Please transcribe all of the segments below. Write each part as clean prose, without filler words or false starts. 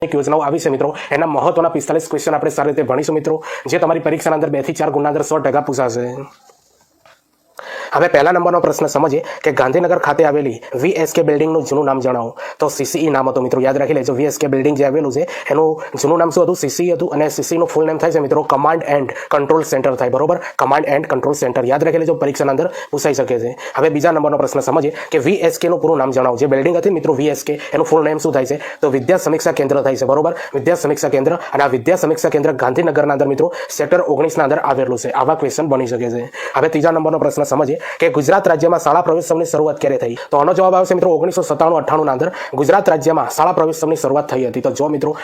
યોજનાઓ આવી છે મિત્રો, એના મહત્વના 45 ક્વેશ્ચન આપણે સારી રીતે ભણીશું મિત્રો, જે તમારી પરીક્ષાના અંદર 2 થી 4 ગુણના અંદર 100% પૂછાશે। હવે પહેલા નંબરનો પ્રશ્ન સમજીએ કે ગાંધીનગર ખાતે આવેલી વીએસકે બિલ્ડિંગનું જૂનું નામ જણાવો। તો સીસીઈ નામ હતું મિત્રો, યાદ રાખી લેજો। વીએસકે બિલ્ડિંગ જે આવેલું છે એનું જૂનું નામ શું હતું? સીસીઈ હતું। અને સીસીઈનું ફૂલ નેમ થાય છે મિત્રો કમાન્ડ એન્ડ કંટ્રોલ સેન્ટર થાય, બરોબર? કમાન્ડ એન્ડ કંટ્રોલ સેન્ટર યાદ રાખી લેજો, પરીક્ષાના અંદર પૂછાઈ શકે છે। હવે બીજા નંબરનો પ્રશ્ન સમજીએ કે વીએસકે નું પૂરું નામ જણાવો। જે બિલ્ડિંગ હતી મિત્રો વીએસકે, એનું ફૂલ નેમ શું થાય છે? તો વિદ્યા સમીક્ષા કેન્દ્ર થાય છે, બરોબર? વિદ્યા સમીક્ષા કેન્દ્ર। અને આ વિદ્યા સમીક્ષા કેન્દ્ર ગાંધીનગરના અંદર મિત્રો સેક્ટર 19 ના અંદર આવેલું છે। આવા ક્વેશ્ચન બની શકે છે। હવે ત્રીજા નંબરનો પ્રશ્ન સમજીએ કે ગુજરાત રાજ્યમાં શાળા પ્રવેશોત્સવની શરૂઆત ક્યારે થઈ? તો આનો જવાબ આવશે મિત્રો 1997-98 ના અંદર ગુજરાત રાજ્યમાં શાળા પ્રવેશોત્સવની શરૂઆત થઈ હતી। તો જો મિત્રો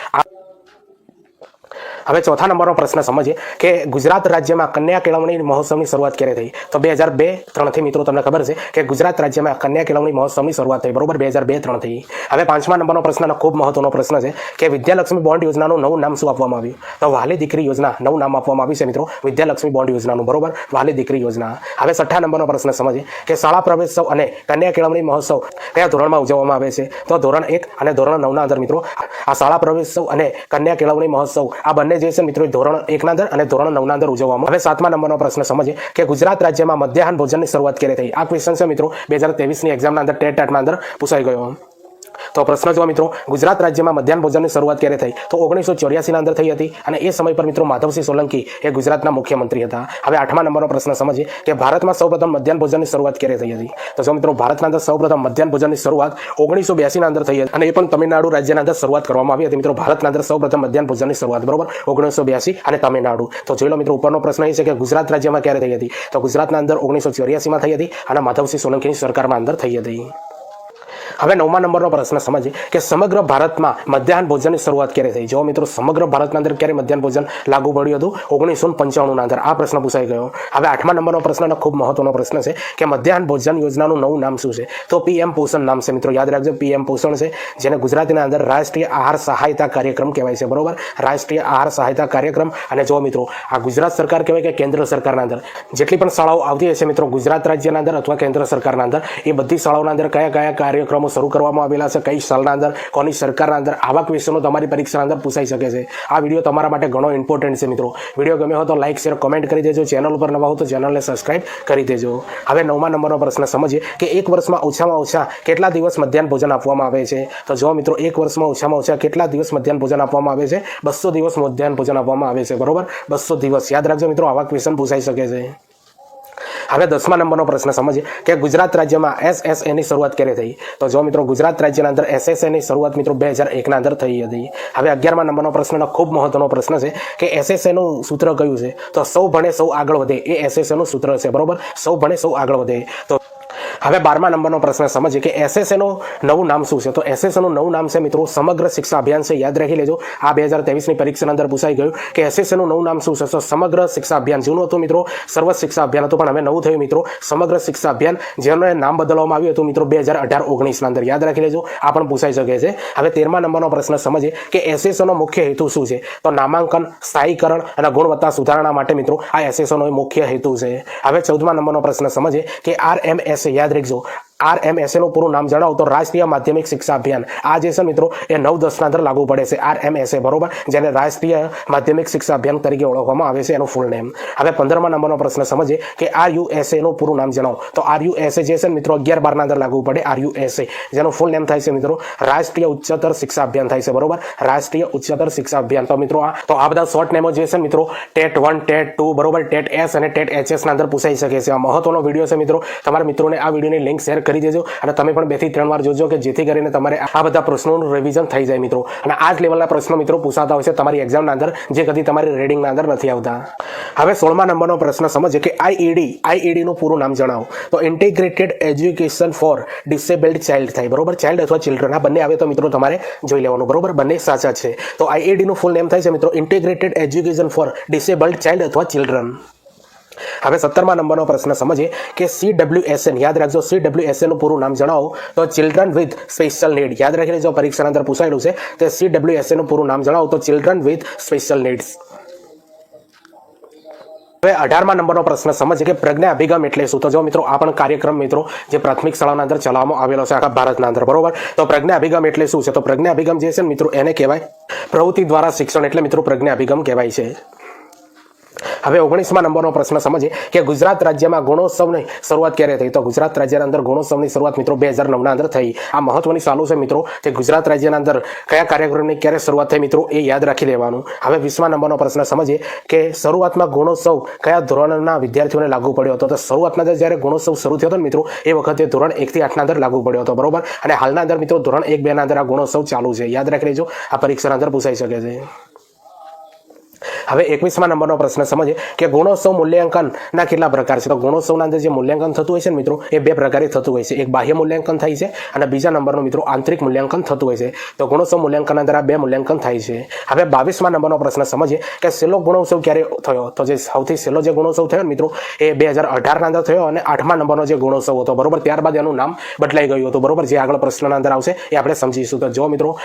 હવે ચોથા નંબરનો પ્રશ્ન સમજીએ કે ગુજરાત રાજ્યમાં કન્યા કેળવણી મહોત્સવની શરૂઆત ક્યારે થઈ? તો 2002-03 થી મિત્રો તમને ખબર છે કે ગુજરાત રાજ્યમાં કન્યા કેળવણી મહોત્સવની શરૂઆત થઈ, બરોબર? 2002-03 થી। હવે પાંચમા નંબરનો પ્રશ્ન ખૂબ મહત્વનો પ્રશ્ન છે કે વિદ્યાલક્ષ્મી બોન્ડ યોજનાનું નવું નામ શું આપવામાં આવ્યું? તો વહાલી દીકરી યોજના નવું નામ આપવામાં આવ્યું છે મિત્રો, વિદ્યાલક્ષ્મી બોન્ડ યોજનાનું, બરોબર? વહાલી દીકરી યોજના। હવે છઠ્ઠા નંબરનો પ્રશ્ન સમજીએ કે શાળા પ્રવેશોત્સવ અને કન્યા કેળવણી મહોત્સવ કયા ધોરણમાં ઉજવવામાં આવે છે? તો ધોરણ 1 અને ધોરણ 9 ના અંદર મિત્રો આ શાળા પ્રવેશોત્સવ અને કન્યા કેળવણી મહોત્સવ આ બંને જે છે મિત્રો ધોરણ 1 ના અંદર અને ધોરણ 9 ના અંદર ઉજવવામાં। હવે સાતમા નંબરનો પ્રશ્ન સમજીએ કે ગુજરાત રાજ્યમાં મધ્યાહન ભોજનની શરૂઆત ક્યારે થઈ? આ ક્વેશ્ચન છે મિત્રો 2023 ની એક્ઝામના અંદર ટેટના અંદર પૂછાઈ ગયો। તો પ્રશ્ન જો મિત્રો ગુજરાત રાજ્યમાં મધ્યાહન ભોજનની શરૂઆત ક્યારે થઈ? તો 1984 ના અંદર થઈ હતી। અને એ સમય પર મિત્રો માધવસિંહ સોલંકી એ ગુજરાતના મુખ્યમંત્રી હતા। હવે આઠમા નંબરનો પ્રશ્ન સમજીએ કે ભારતમાં સૌપ્રથમ મધ્યાહન ભોજનની શરૂઆત ક્યારે થઈ હતી? તો જો મિત્રો ભારતના અંદર સૌપ્રથમ મધ્યાહન ભોજનની શરૂઆત 1982 ના અંદર થઈ હતી, અને એ પણ તમિલનાડુ રાજ્યના અંદર શરૂઆત કરવામાં આવી હતી મિત્રો। ભારતના અંદર સૌપ્રથમ મધ્યાહન ભોજનની શરૂઆત, બરોબર? 1982 અને તમિલનાડુ। તો જોઈ લો મિત્રો ઉપરનો પ્રશ્ન એ છે કે ગુજરાત રાજ્યમાં ક્યારે થઈ હતી? તો ગુજરાતના અંદર 1984 માં થઈ હતી અને માધવસિંહ સોલંકીની સરકારમાં અંદર થઈ હતી। હવે નવમા નંબરનો પ્રશ્ન સમજીએ કે સમગ્ર ભારતમાં મધ્યાહન ભોજનની શરૂઆત ક્યારે થઈ? જો મિત્રો સમગ્ર ભારતના અંદર ક્યારે મધ્યાહન ભોજન લાગુ પડ્યું હતું? 1995 ના અંદર આ પ્રશ્ન પૂછાઈ ગયો। હવે આઠમા નંબરનો પ્રશ્ન ખૂબ મહત્વનો પ્રશ્ન છે કે મધ્યાહન ભોજન યોજનાનું નવું નામ શું છે? તો પીએમ પોષણ નામ છે મિત્રો, યાદ રાખજો પીએમ પોષણ છે, જેને ગુજરાતીના અંદર રાષ્ટ્રીય આહાર સહાયતા કાર્યક્રમ કહેવાય છે, બરોબર? રાષ્ટ્રીય આહાર સહાયતા કાર્યક્રમ। અને જો મિત્રો આ ગુજરાત સરકાર કહેવાય કે કેન્દ્ર સરકારના અંદર જેટલી પણ શાળાઓ આવતી હશે મિત્રો ગુજરાત રાજ્યના અંદર અથવા કેન્દ્ર સરકારના અંદર, એ બધી શાળાઓના અંદર કયા કયા કાર્યક્રમો શરૂ કરવામાં આવેલા છે, કઈ સાલના અંદર, કોની સરકારના અંદર, આવા ક્વેશ્ચનો તમારી પરીક્ષાના અંદર પૂછાઈ શકે છે। આ વિડીયો તમારા માટે ઘણો ઇમ્પોર્ટન્ટ છે મિત્રો। વિડીયો ગમ્યો હોય તો લાઈક, શેર, કોમેન્ટ કરી દેજો। ચેનલ ઉપર નવા હો તો ચેનલને સબસ્ક્રાઇબ કરી દેજો। હવે નવમા નંબરનો પ્રશ્ન સમજીએ કે એક વર્ષમાં ઓછામાં ઓછા કેટલા દિવસ મધ્યાહન ભોજન આપવામાં આવે છે? તો જો મિત્રો એક વર્ષમાં ઓછામાં ઓછા કેટલા દિવસ મધ્યાહન ભોજન આપવામાં આવે છે? 200 દિવસ મધ્યાહન ભોજન આપવામાં આવે છે, બરોબર? 200 દિવસ યાદ રાખજો મિત્રો, આવા ક્વેશ્ચન પૂછાઈ શકે છે। હવે 10મા નંબરનો પ્રશ્ન સમજીએ કે ગુજરાત રાજ્યમાં SSA ની શરૂઆત ક્યારે થઈ? તો જો મિત્રો ગુજરાત રાજ્યના અંદર SSA ની શરૂઆત મિત્રો 2001 ના અંદર થઈ હતી। હવે 11મા નંબરનો પ્રશ્ન ખૂબ મહત્વનો પ્રશ્ન છે કે SSA નું સૂત્ર કયું છે? તો સૌ ભણે સૌ આગળ વધે, એ SSA નું સૂત્ર છે, બરોબર? સૌ ભણે સૌ આગળ વધે। તો હવે 12મા નંબરનો પ્રશ્ન સમજીએ કે SSA નું નવું નામ શું છે? તો SSA નું નવું નામ છે મિત્રો સમગ્ર શિક્ષા અભિયાન છે, યાદ રાખી લેજો। આ 2023 ની પરીક્ષાના અંદર પૂછાઈ ગયું કે SSA નું નવું નામ શું છે? તો સમગ્ર શિક્ષા અભિયાન। જૂનું હતું મિત્રો સર્વ શિક્ષા અભિયાન હતું, પણ હવે નવું થયું મિત્રો સમગ્ર શિક્ષા અભિયાન, જેનું નામ બદલવામાં આવ્યું હતું મિત્રો 2018-19 ના અંદર, યાદ રાખી લેજો। આ પણ પૂછાઈ શકે છે। હવે 13મા નંબરનો પ્રશ્ન સમજીએ કે SSA નો મુખ્ય હેતુ શું છે? તો નામાંકન, સ્થાયીકરણ અને ગુણવત્તા સુધારણા માટે મિત્રો આ SSA નો મુખ્ય હેતુ છે। હવે 14મા નંબરનો પ્રશ્ન સમજીએ કે RMSA, યાદ રાખજો RMSA નું પૂરું નામ જણાવો? તો રાષ્ટ્રીય માધ્યમિક શિક્ષા અભિયાન। આ જે છે મિત્રો એ 9-10 ના અંદર લાગુ પડે છે, RMSA, બરોબર? જેને રાષ્ટ્રીય માધ્યમિક શિક્ષા અભિયાન તરીકે ઓળખવામાં આવે છે, એનું ફૂલ નેમ। હવે 15મા નંબરનો પ્રશ્ન સમજીએ કે RUSA નું પૂરું નામ જણાવો? તો RUSA જે છે મિત્રો 11-12 ના અંદર લાગુ પડે, RUSA, જેનું ફૂલ નેમ થાય છે મિત્રો રાષ્ટ્રીય ઉચ્ચતર શિક્ષા અભિયાન થાય છે, બરોબર? રાષ્ટ્રીય ઉચ્ચતર શિક્ષા અભિયાન। તો મિત્રો આ બધા શોર્ટ નેમો જે છે મિત્રો ટેટ 1, ટેટ 2, બરોબર? ટેટ S અને ટેટ HS ના અંદર પૂછાઈ શકે છે। આ મહત્વનો વિડીયો છે મિત્રો, તમારા મિત્રોને આ વિડીયોની લિંક શેર કરી દેજો, અને તમે પણ 2 થી 3 વાર જોજો કે જેથી કરીને તમારે આ બધા પ્રશ્નોનું રિવિઝન થઈ જાય મિત્રો। અને આ જ લેવલના પ્રશ્નો મિત્રો પૂછાતા હોય છે તમારી એક્ઝામના અંદર, જે કદી તમારી રીડિંગના અંદર નથી આવતા। હવે 16મા નંબરનો પ્રશ્ન સમજીએ કે IED નું પૂરું નામ જણાવો? તો integrated education four disabled child થાય, બરોબર? ચાઇલ્ડ અથવા ચિલ્ડ્રન, આ બંને આવે તો મિત્રો તમારે જોઈ લેવાનું, બરોબર? બંને સાચા છે। તો IED નું ફૂલ નેમ થાય છે મિત્રો integrated education four disabled child અથવા ચિલ્ડ્રન। હવે 17મા નંબરનો પ્રશ્ન સમજીએ કે CWSN, યાદ રાખજો CWSN નું પૂરું નામ જણાવો? તો ચિલ્ડ્રન વિથ સ્પેશિયલ નીડ, યાદ રાખી લેજો, પરીક્ષાના અંદર પૂછાયેલું છે। તો CWSN નું પૂરું નામ જણાવો? તો ચિલ્ડ્રન વિથ સ્પેશિયલ નીડ્સ। હવે 18મા નંબરનો પ્રશ્ન સમજીએ કે પ્રજ્ઞા અભિગમ એટલે શું? તો જો મિત્રો આ પણ કાર્યક્રમ મિત્રો જે પ્રાથમિક શાળાના અંદર ચલાવવામાં આવેલો છે આખા ભારતના અંદર, બરોબર. તો પ્રજ્ઞા અભિગમ એટલે શું છે? તો પ્રજ્ઞા અભિગમ જે છે ને મિત્રો એને કહેવાય પ્રવૃત્તિ દ્વારા શિક્ષણ, એટલે મિત્રો પ્રજ્ઞા અભિગમ કહેવાય છે. હવે 19મા નંબરનો પ્રશ્ન સમજીએ કે ગુજરાત રાજ્યમાં ગુણોત્સવની શરૂઆત ક્યારે થઈ? તો ગુજરાત રાજ્યના અંદર ગુણોત્સવની શરૂઆત મિત્રો 2009ના અંદર થઈ. આ મહત્વની સાલું છે મિત્રો, કે ગુજરાત રાજ્યના અંદર કયા કાર્યક્રમની ક્યારે શરૂઆત થઈ મિત્રો એ યાદ રાખી લેવાનું. હવે 20મા નંબરનો પ્રશ્ન સમજીએ કે શરૂઆતમાં ગુણોત્સવ કયા ધોરણના વિદ્યાર્થીઓને લાગુ પડ્યો હતો? તો શરૂઆતના અંદર જ્યારે ગુણોત્સવ શરૂ થયો હતો મિત્રો એ વખતે ધોરણ 1 થી 8ના અંદર લાગુ પડ્યો હતો, બરોબર. અને હાલના અંદર મિત્રો ધોરણ 1, 2ના અંદર આ ગુણોત્સવ ચાલુ છે. યાદ રાખી લેજો, આ પરીક્ષાના અંદર પૂછાઈ શકે છે. હવે 21મા નંબરનો પ્રશ્ન સમજીએ કે ગુણોત્સવ મૂલ્યાંકનના કેટલા પ્રકાર છે? તો ગુણોત્સવના અંદર જે મૂલ્યાંકન થતું હોય છે મિત્રો એ બે પ્રકારે થતું હોય છે. એક બાહ્ય મૂલ્યાંકન થાય છે અને બીજા નંબરનું મિત્રો આંતરિક મૂલ્યાંકન થતું હોય છે. તો ગુણોત્સવ મૂલ્યાંકન અંદર આ બે મૂલ્યાંકન થાય છે. હવે 22મા નંબરનો પ્રશ્ન સમજીએ કે છેલ્લો ગુણોત્સવ ક્યારે થયો? તો જે સૌથી છેલ્લો જે ગુણોત્સવ થયો મિત્રો એ 2018ના અંદર થયો અને 8મા નંબરનો જે ગુણોત્સવ હતો, બરોબર. ત્યારબાદ એનું નામ બદલાઈ ગયું હતું, બરોબર. જે આગળ પ્રશ્નના અંદર આવશે એ આપણે સમજીશું. તો જો મિત્રો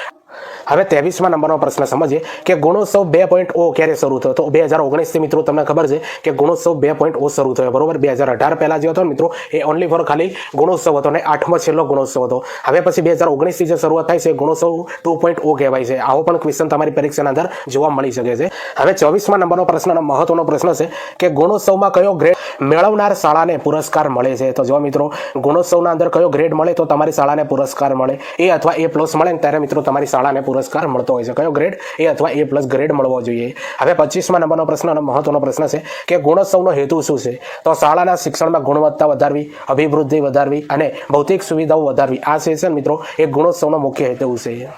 હવે 23મા નંબરનો પ્રશ્ન સમજીએ કે ગુણોત્સવ 2.0 ક્યારે શરૂ થયો? તો 2019 થી મિત્રો તમને ખબર છે કે ગુણોત્સવ 2.0 શરૂ થયો, બરોબર. 2018 પહેલા જે હતો મિત્રો એ ઓનલી ફોર ખાલી ગુણોત્સવ હતો અને 8મો છેલ્લો ગુણોત્સવ હતો. હવે પછી 2019 થી જે શરૂઆત થાય છે ગુણોત્સવ 2.0 કહેવાય છે. આવો પણ ક્વેશ્ચન તમારી પરીક્ષાના અંદર જોવા મળી શકે છે. હવે 24મા નંબરનો પ્રશ્ન મહત્વનો પ્રશ્ન છે કે ગુણોત્સવમાં કયો ગ્રેડ મેળવનાર શાળાને પુરસ્કાર મળે છે? તો જો મિત્રો ગુણોત્સવના અંદર કયો ગ્રેડ મળે તો તમારી શાળાને પુરસ્કાર મળે? એ અથવા A+ મળે ત્યારે મિત્રો તમારી શાળાને પુરસ્કાર મળતો હોય છે. કયો ગ્રેડ? A અથવા A+ ગ્રેડ મળવો જોઈએ. હવે 25મા નંબરનો પ્રશ્ન અને મહત્વનો પ્રશ્ન છે કે ગુણોત્સવનો હેતુ શું છે? તો શાળાના શિક્ષણમાં ગુણવત્તા વધારવી, અભિવૃદ્ધિ વધારવી અને ભૌતિક સુવિધાઓ વધારવી. આ છે મિત્રો એ ગુણોત્સવનો મુખ્ય હેતુ છે.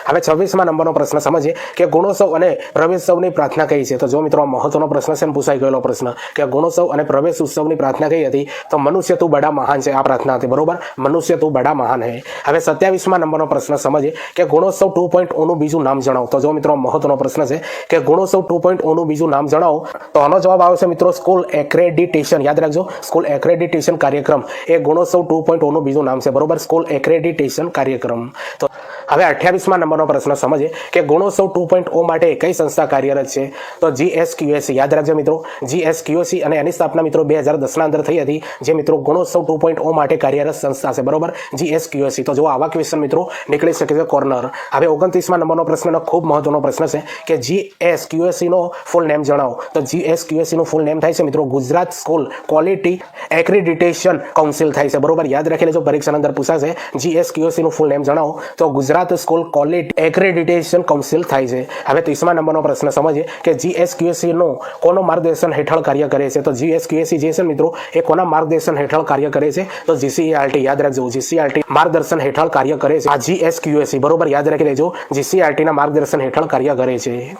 હવે 26મા નંબરનો પ્રશ્ન સમજીએ કે ગુણોત્સવ અને પ્રવેશોત્સવની પ્રાર્થના કઈ છે? તો જો મિત્રો મહત્વનો પ્રશ્ન છે, પૂછાઈ ગયેલો પ્રશ્ન કે ગુણોત્સવ અને પ્રવેશ ઉત્સવની પ્રાર્થના કઈ હતી? તો મનુષ્ય તું બડા મહાન છે, આ પ્રાર્થના હતી, બરોબર. મનુષ્ય તું બડા મહાન હે. હવે 27મા નંબરનો પ્રશ્ન સમજીએ કે ગુણોત્સવ 2.0 નું બીજું નામ જણાવો. તો જો મિત્રો મહત્વનો પ્રશ્ન છે કે ગુણોત્સવ 2.0 નું બીજું નામ જણાવો. તો આનો જવાબ આવશે મિત્રો સ્કૂલ એક્રેડિટેશન. યાદ રાખજો, સ્કૂલ એક્રેડિટેશન કાર્યક્રમ એ ગુણોત્સવ 2.0 નું બીજું નામ છે, બરોબર. સ્કૂલ એક્રેડિટેશન કાર્યક્રમ. તો હવે 28મા નંબરનો પ્રશ્ન સમજીએ કે ગુણોત્સવ 2.0 માટે કઈ સંસ્થા કાર્યરત છે? તો GSQAC. યાદ રાખજો મિત્રો, GSQAC અને એની સ્થાપના મિત્રો 2010ના અંદર થઈ હતી. જે મિત્રો ગુણોત્સવ 2.0 માટે કાર્યરત સંસ્થા છે, બરોબર. GSQAC. તો જો આવા ક્વેશ્ચન મિત્રો નીકળી શકે છે કોર્નર. હવે 29મા નંબરનો પ્રશ્ન ખૂબ મહત્વનો પ્રશ્ન છે કે GSQAC નો ફૂલ નેમ જણાવો. તો GSQAC નું ફૂલ નેમ થાય છે મિત્રો Gujarat school quality accreditation council થાય છે, બરોબર. યાદ રાખી લેજો, પરીક્ષાના અંદર પૂછાશે GSQAC નું ફૂલ નેમ જણાવો. તો Gujarat school quality accreditation council થાય છે. હવે 30મા નંબરનો પ્રશ્ન સમજીએ કે GSQAC નો કોનો માર્ગદર્શન હેઠળ કાર્ય કરે છે? તો GSQAC જે છે મિત્રો એ કોના માર્ગદર્શન હેઠળ કાર્ય કરે છે? તો GCERT. યાદ રાખજો, GCERT માર્ગદર્શન હેઠળ કાર્ય કરે છે આ GSQAC, બરોબર. યાદ રાખી લેજો, GCERT ના માર્ગદર્શન હેઠળ કાર્ય કરે છે.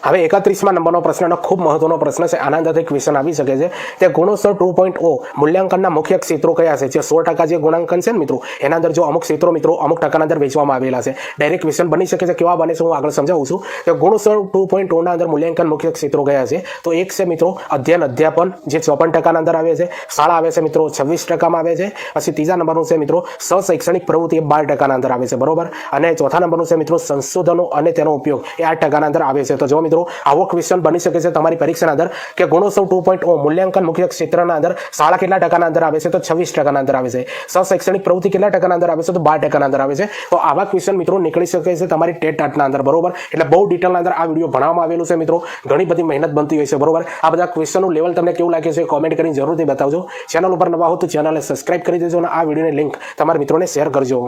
હવે 31મા નંબરનો પ્રશ્ન ખૂબ મહત્વનો પ્રશ્ન છે, આના અંદરથી ક્વેશ્ચન આવી શકે છે. તે ગુણોત્સવ 2.0 મૂલ્યાંકનના મુખ્ય ક્ષેત્રો કયા છે? જે 100% જે ગુણાંકન છે ને મિત્રો એના અંદર જો અમુક ક્ષેત્રો મિત્રો અમુક ટકાના અંદર વેચવામાં આવેલા છે. ડાયરેક્ટ ક્વેશ્ચન બની શકે છે, કેવા બને છે હું આગળ સમજાવું છું. કે ગુણોત્સવ 2.0 ના અંદર મૂલ્યાંકન મુખ્ય ક્ષેત્રો કયા છે? તો એક છે મિત્રો અધ્યયન અધ્યાપન, જે 54% અંદર આવે છે. શાળા આવે છે મિત્રો 26%માં આવે છે. પછી ત્રીજા નંબરનું છે મિત્રો શૈક્ષણિક પ્રવૃત્તિ એ 12%ના અંદર આવે છે, બરોબર. અને ચોથા નંબરનું છે મિત્રો સંશોધનો અને તેનો ઉપયોગ એ 8%ના અંદર આવે છે. તો જો મિત્રો આવો ક્વેશ્ચન બની શકે છે તમારી પરીક્ષાના અંદર કે ગુણોત્સવ 2.0 મૂલ્યાંકન મુખ્ય ક્ષેત્રના અંદર શાળા કેટલા ટકાના અંદર આવે છે? તો 26%ના અંદર આવે છે. શૈક્ષણિક પ્રવૃત્તિ કેટલા ટકાના અંદર આવે છે? તો 12%ના અંદર આવે છે. તો આવા ક્વેશ્ચન મિત્રો નીકળી શકે છે તમારી ટેટના અંદર, બરોબર. એટલે બહુ ડિટેલના અંદર આ વિડીયો ભણાવવામાં આવેલું છે મિત્રો, ઘણી બધી મહેનત બનતી હોય છે, બરોબર. આ બધા ક્વેશ્ચનનું લેવલ તમને કેવું લાગે છે કોમેન્ટ કરીને જરૂરથી બતાવજો. ચેનલ ઉપર નવા હો તો ચેનલને સબસ્ક્રાઇબ કરી દેજો અને આ વિડીયોની લિંક તમારા મિત્રોને શેર કરજો.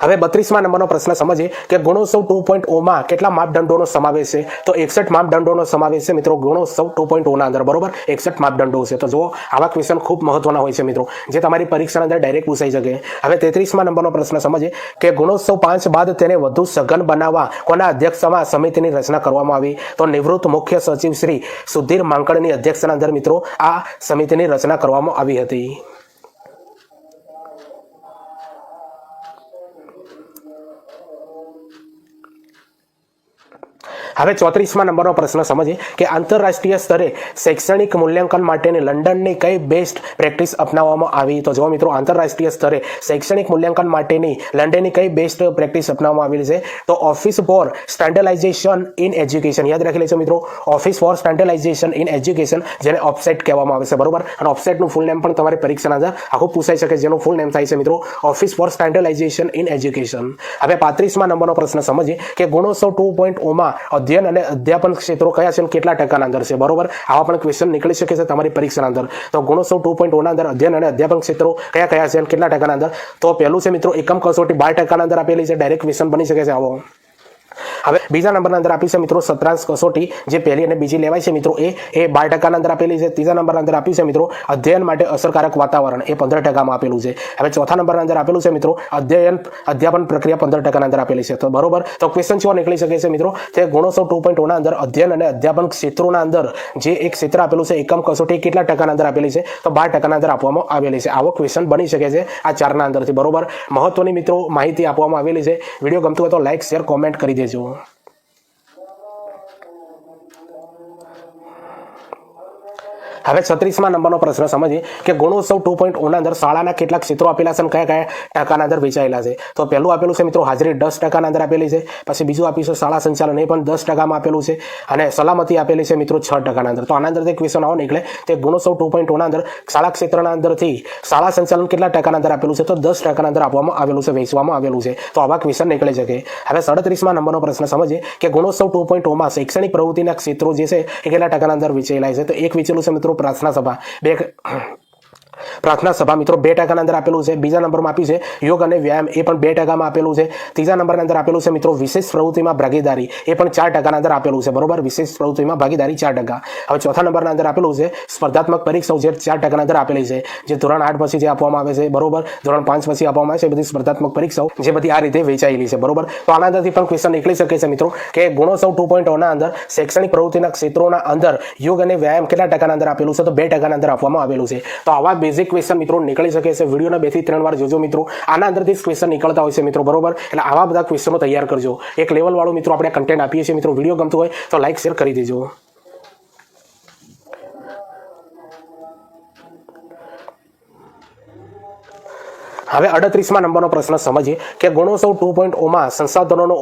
હવે 32મા નંબરનો પ્રશ્ન સમજીએ કે ગુણોત્સવ 2.0 માં કેટલા માપદંડોનો સમાવેશ છે? તો 61 માપદંડોનો સમાવેશ છે મિત્રો ગુણોત્સવ 2.0 ના અંદર, બરોબર. 61 માપદંડો છે. તો જો આવા ક્વેશ્ચન ખૂબ મહત્વના હોય છે મિત્રો, જે તમારી પરીક્ષાના અંદર ડાયરેક્ટ પૂછાઈ શકે. હવે 33મા નંબરનો પ્રશ્ન સમજીએ કે ગુણોત્સવ 5 બાદ તેને વધુ સઘન બનાવવા કોના અધ્યક્ષતામાં સમિતિની રચના કરવામાં આવી? તો નિવૃત્ત મુખ્ય સચિવ શ્રી સુધીર માંકડની અધ્યક્ષતાના અંદર મિત્રો આ સમિતિની રચના કરવામાં આવી હતી. હવે 34મા નંબરનો પ્રશ્ન સમજીએ કે આંતરરાષ્ટ્રીય સ્તરે શૈક્ષણિક મૂલ્યાંકન માટેની લંડનની કઈ બેસ્ટ પ્રેક્ટિસ અપનાવવામાં આવી? તો જો મિત્રો આંતરરાષ્ટ્રીય સ્તરે શૈક્ષણિક મૂલ્યાંકન માટેની લંડનની કઈ બેસ્ટ પ્રેક્ટિસ અપનાવવામાં આવેલી છે? તો ઓફિસ ફોર સ્ટેન્ડર્ડાઇઝેશન ઇન એજ્યુકેશન, યાદ રાખી લેજો મિત્રો, ઓફિસ ફોર સ્ટેન્ડર્ડાઇઝેશન ઇન એજ્યુકેશન, જેને ઓફસેટ કહેવામાં આવે છે, બરોબર. અને ઓફસેટનું ફૂલ નેમ પણ તમારી પરીક્ષાના અંદર આખું પૂછાઈ શકે, જેનું ફૂલ નેમ થાય છે મિત્રો ઓફિસ ફોર સ્ટેન્ડર્ડાઇઝેશન ઇન એજ્યુકેશન. હવે 35મા નંબરનો પ્રશ્ન સમજીએ કે ગુણોત્સવ 2.0માં અધ્યયન અને અધ્યાપન ક્ષેત્રો કયા છે અને કેટલા ટકાના અંદર છે, બરોબર. આવા પણ ક્વેશ્ચન નીકળી શકે છે તમારી પરીક્ષાના અંદર. તો ગુણોત્સવ 2.0ના અંદર અધ્યયન અને અધ્યાપન ક્ષેત્રો કયા કયા છે અને કેટલા ટકાના અંદર? તો પહેલું છે મિત્રો એકમ કસોટી 12% અંદર આપેલી છે, ડાયરેક્ટ ક્વેશ્ચન બની શકે છે આવો. હવે બીજા નંબરના અંદર આપી છે મિત્રો સત્રાંશ કસોટી, જે પહેલી અને બીજી લેવાય છે મિત્રો એ 12% અંદર આપેલી છે. ત્રીજા નંબરના અંદર આપ્યું છે મિત્રો અધ્યયન માટે અસરકારક વાતાવરણ, એ 15%માં આપેલું છે. હવે ચોથા નંબરના અંદર આપેલું છે મિત્રો અધ્યાપન પ્રક્રિયા 15% અંદર આપેલી છે. તો બરોબર, તો ક્વેશ્ચન કેવો નીકળી શકે છે મિત્રો તે ગુણોત્સવ 2.0ના અંદર અધ્યયન અને અધ્યાપન ક્ષેત્રોના અંદર જે એક ક્ષેત્ર આપેલું છે એકમ કસોટી કેટલા ટકાના અંદર આપેલી છે? તો 12% અંદર આપવામાં આવેલી છે. આવો ક્વેશ્ચન બની શકે છે આ ચારના અંદરથી, બરોબર. મહત્વની મિત્રો માહિતી આપવામાં આવેલી છે. વિડીયો ગમતું હોય તો લાઈક, શેર, કોમેન્ટ કરી દેજો. હવે 36મા નંબરનો પ્રશ્ન સમજીએ કે ગુણોત્સવ 2.0ના અંદર શાળાના કેટલાક ક્ષેત્રો આપેલા છે અને કયા કયા ટકાના અંદર વેચાયેલા છે? તો પહેલું આપેલું છે મિત્રો હાજરી 10%ના અંદર આપેલી છે. પછી બીજું આપ્યું છે શાળા સંચાલન, એ પણ 10%માં આપેલું છે. અને સલામતી આપેલી છે મિત્રો 6%ના અંદર. તો આના અંદરથી ક્વેશ્ચન આવો નીકળે તે ગુણોત્સવ 2.0ના અંદર શાળા ક્ષેત્રના અંદરથી શાળા સંચાલન કેટલા ટકાના અંદર આપેલું છે? તો 10%ના અંદર આપવામાં આવેલું છે, વેચવામાં આવેલું છે. તો આવા ક્વેશ્ચન નીકળી શકે. હવે 37મા નંબરનો પ્રશ્ન સમજીએ કે ગુણોત્સવ 2.0માં શૈક્ષણિક પ્રવૃત્તિના ક્ષેત્રો જે છે એ કેટલા ટકાના અંદર વેચાયેલા છે? તો એક વેચેલું છે મિત્રો પ્રાર્થના સભા, પ્રાર્થના સભા મિત્રો 2%ના અંદર આપેલું છે. બીજા નંબરમાં આપ્યું છે યોગ અને વ્યાયામ, એ પણ 2%માં આપેલું છે. ત્રીજા નંબરના અંદર આપેલું છે મિત્રો વિશેષ પ્રવૃત્તિમાં ભાગીદારી, એ પણ 4%ના અંદર આપેલું છે, બરોબર. વિશેષ પ્રવૃત્તિમાં ભાગીદારી 4%. હવે ચોથા નંબરના અંદર આપેલું છે સ્પર્ધાત્મક પરીક્ષાઓ, જે 4%ના અંદર આપેલી છે, જે ધોરણ 8 પછી જે આપવામાં આવે છે, બરોબર. ધોરણ 5 પછી આપવામાં આવે છે બધી સ્પર્ધાત્મક પરીક્ષાઓ, જે બધી આ રીતે વેચાયેલી છે, બરોબર. તો આના અંદરથી પણ ક્વેશ્ચન નીકળી શકે છે મિત્રો કે ગુણોત્સવ 2.0ના અંદર શૈક્ષણિક પ્રવૃત્તિના ક્ષેત્રોના અંદર યોગ અને વ્યાયામ કેટલા ટકાના અંદર આપેલું છે? તો 2%ના અંદર આપવામાં આવેલું છે. તો આવા બેઝિક ક્વેશ્ચન મિત્રો નીકળી શકે છે. વિડીયોના 2 થી 3 વાર જોજો મિત્રો, આના અંદરથી ક્વેશ્ચન નીકળતા હોય છે મિત્રો, બરોબર. એટલે આવા બધા ક્વેશ્ચનો તૈયાર કરજો. એક લેવલ વાળું મિત્રો આપણે કન્ટેન્ટ આપીએ છીએ મિત્રો. વિડીયો ગમતું હોય તો લાઈક, શેર કરી દેજો. હવે 38મા નંબરનો પ્રશ્ન સમજીએ કે ગુણોત્સવ 2.0માં સંસાધનોનો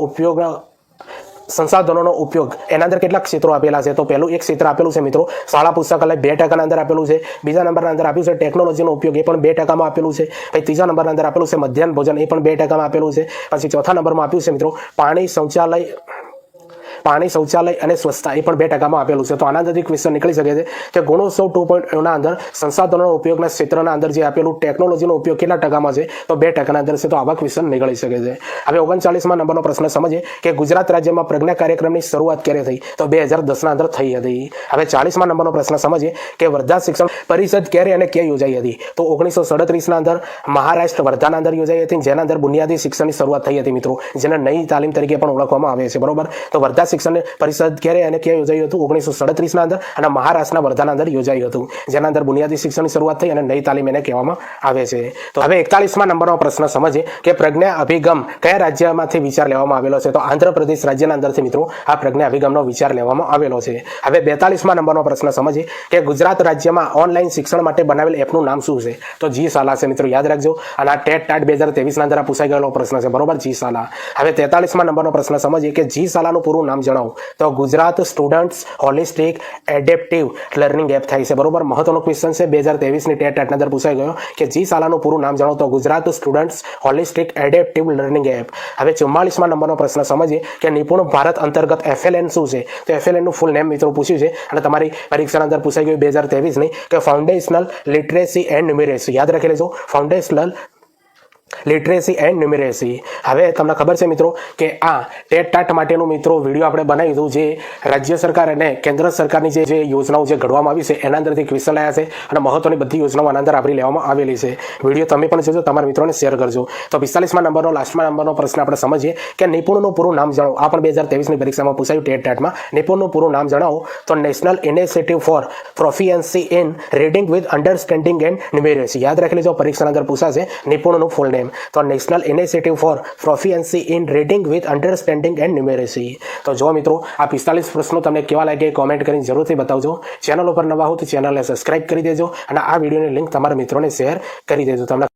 ઉપયોગ એના અંદર કેટલા ક્ષેત્રો આપેલા છે? તો પહેલું એક ક્ષેત્ર આપેલું છે મિત્રો શાળા પુસ્તકાલય, 2%ના અંદર આપેલું છે. બીજા નંબરના અંદર આપ્યું છે ટેકનોલોજીનો ઉપયોગ, એ પણ 2%માં આપેલું છે. પછી ત્રીજા નંબરના અંદર આપેલું છે મધ્યાહન ભોજન, એ પણ 2%માં આપેલું છે. પછી ચોથા નંબરમાં આપ્યું છે મિત્રો પાણી, શૌચાલય અને સ્વચ્છતા, એ પણ 2%માં આપેલું છે. તો આના અંદરથી ક્વેશ્ચન નીકળી શકે છે કે ગુણોત્સવ 2.0ના અંદર સંસાધનોનો ઉપયોગના ક્ષેત્રના અંદર જે આપેલું ટેકનોલોજીનો ઉપયોગ કેટલા ટકામાં છે? તો 2%ના અંદર છે. તો આવા ક્વેશ્ચન નીકળી શકે છે. હવે 39મા નંબરનો પ્રશ્ન સમજીએ કે ગુજરાત રાજ્યમાં પ્રજ્ઞા કાર્યક્રમની શરૂઆત ક્યારે થઈ? તો 2010ના અંદર થઈ હતી. હવે 40મા નંબરનો પ્રશ્ન સમજીએ કે વર્ધા શિક્ષણ પરિષદ ક્યારે અને ક્યાં યોજાઈ હતી? તો 1937ના અંદર મહારાષ્ટ્ર વર્ધાના અંદર યોજાઈ હતી, જેના અંદર બુનિયાદી શિક્ષણની શરૂઆત થઈ હતી મિત્રો, જેને નઈ તાલીમ તરીકે પણ ઓળખવામાં આવે છે, બરોબર. તો વર્ધા શિક્ષણ પરિષદ ક્યારે અને ક્યાં યોજાયું હતું? 1937ના અંદર અને મહારાષ્ટ્રના વર્ધાના અંદર યોજાયું હતું, જેના અંદર બુનિયાદી શિક્ષણની શરૂઆત થઈ અને નઈ તાલીમ એને કહેવામાં આવે છે. તો હવે 41મા નંબરનો પ્રશ્ન સમજીએ કે પ્રજ્ઞા અભિગમ કયા રાજ્યમાંથી વિચાર લેવામાં આવેલો છે? તો આંધ્રપ્રદેશ રાજ્યના અંદરથી મિત્રો આ પ્રજ્ઞા અભિગમનો વિચાર લેવામાં આવેલો છે. હવે 42મા નંબરનો પ્રશ્ન સમજીએ કે ગુજરાત રાજ્યમાં ઓનલાઈન શિક્ષણ માટે બનાવેલ એપનું નામ શું છે? તો જી શાલા છે મિત્રો, યાદ રાખજો. અને આ ટેટ ટાટ 2023ના અંદર પૂછાઈ ગયેલો પ્રશ્ન છે, બરોબર, જી શાલા. હવે 43મા નંબરનો પ્રશ્ન સમજીએ કે જી શાલાનું પૂરું નામ જણાવો. તો Gujarat students holistic adaptive learning app થાય છે, બરોબર. મહત્વનો ક્વેશ્ચન છે 2023ની ટેટ ટાટના અંદર પૂછાઈ ગયો કે જી શાલાનું પૂરું નામ જણાવો. તો Gujarat students holistic adaptive learning app. હવે 44મા નંબરનો પ્રશ્ન સમજીએ કે નિપુણ ભારત અંતર્ગત FLN શું છે? તો FLN નું ફૂલ નેમ મિત્રો પૂછ્યું છે અને તમારી પરીક્ષાના અંદર પૂછાઈ ગયું 2023ની કે ફાઉન્ડેશનલ લિટરેસી એન્ડ ન્યુમેરેસી, યાદ રાખી લેજો, ફાઉન્ડેશનલ લિટરેસી એન્ડ ન્યુમેરેસી. હવે તમને ખબર છે મિત્રો કે આ ટેટ ટાટ માટેનું મિત્રો વિડીયો આપણે બનાવી દીધું, જે રાજ્ય સરકાર અને કેન્દ્ર સરકારની જે યોજનાઓ જે ઘડવામાં આવી છે એના અંદરથી ક્વેશ્ચન આવ્યા છે અને મહત્વની બધી યોજનાઓ આના અંદર આવરી લેવામાં આવેલી છે. વિડીયો તમે પણ જોજો, તમારા મિત્રોને શેર કરજો. તો 45મા નંબરનો લાસ્ટમાં નંબરનો પ્રશ્ન આપણે સમજીએ કે નિપુણનું પૂરું નામ જણાવો. આ પણ 2023ની પરીક્ષામાં પૂછાયું ટેટ ટાટમાં. નિપુણનું પૂરું નામ જણાવો. તો national initiative for proficiency in reading with understanding and numeracy, યાદ રાખી લેજો, પરીક્ષાના અંદર પૂછાશે નિપુણનું ફૂલ નેમ. નેમ? તો national initiative for proficiency in reading with understanding and numeracy. તો જો મિત્રો આ 45 પ્રશ્નો તમને કેવા લાગે કોમેન્ટ કરીને જરૂરથી બતાવજો. ચેનલ ઉપર નવા હો તો ચેનલને સબસ્ક્રાઇબ કરી દેજો અને આ વિડીયોની લિંક તમારા મિત્રોને શેર કરી દેજો. તમને